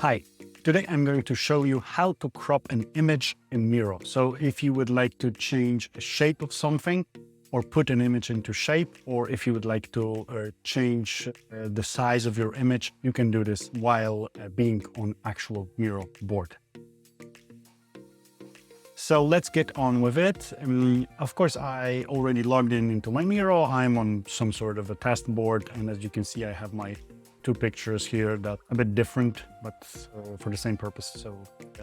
Hi, today I'm going to show you how to crop an image in MIRO. So if you would like to change a shape of something or put an image into shape, or if you would like to change the size of your image, you can do this while being on actual MIRO board. So let's get on with it. Of course, I already logged into my MIRO. I'm on some sort of a test board, and as you can see, I have my two pictures here that are a bit different, but for the same purpose. So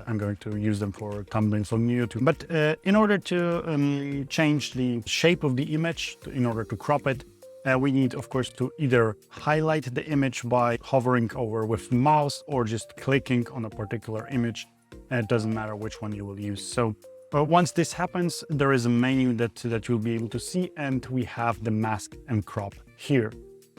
I'm going to use them for thumbnails on YouTube. But in order to change the shape of the image, in order to crop it, we need, of course, to either highlight the image by hovering over with the mouse or just clicking on a particular image. It doesn't matter which one you will use. So once this happens, there is a menu that you'll be able to see, and we have the mask and crop here.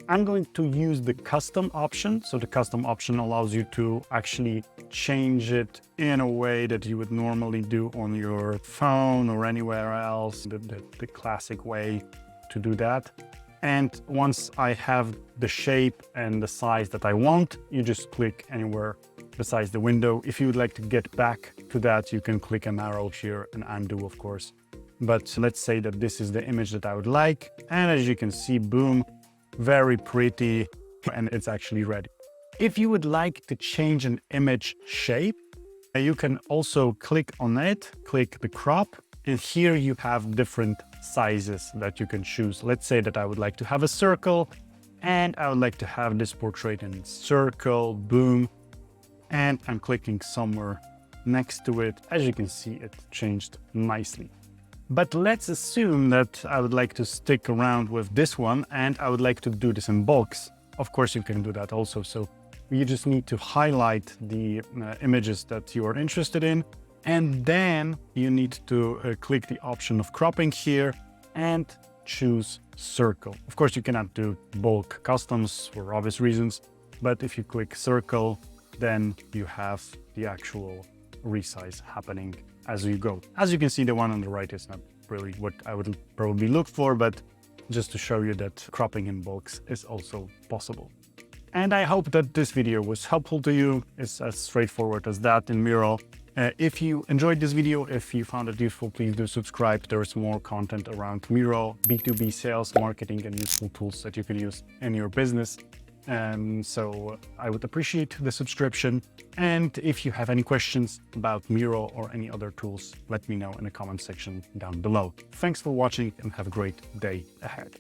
I'm going to use the custom option. So the custom option allows you to actually change it in a way that you would normally do on your phone or anywhere else, the classic way to do that. And once I have the shape and the size that I want, you just click anywhere besides the window. If you would like to get back to that, you can click an arrow here and undo, of course. But let's say that this is the image that I would like. And as you can see, boom, very pretty, and it's actually ready. If you would like to change an image shape, you can also click on it, click the crop, and here you have different sizes that you can choose. Let's say that I would like to have a circle, and I would like to have this portrait in circle, boom, and I'm clicking somewhere next to it. As you can see, it changed nicely. But let's assume that I would like to stick around with this one and I would like to do this in bulks. Of course, you can do that also. So you just need to highlight the images that you are interested in. And then you need to click the option of cropping here and choose circle. Of course, you cannot do bulk customs for obvious reasons. But if you click circle, then you have the actual resize happening as you go. As you can see, the one on the right is not really what I would probably look for, but just to show you that cropping in bulks is also possible. And I hope that this video was helpful to you. It's as straightforward as that in MIRO. If you enjoyed this video, if you found it useful, please do subscribe. There is more content around MIRO, B2B sales, marketing, and useful tools that you can use in your business. So I would appreciate the subscription. And if you have any questions about MIRO or any other tools, let me know in the comment section down below. Thanks for watching and have a great day ahead.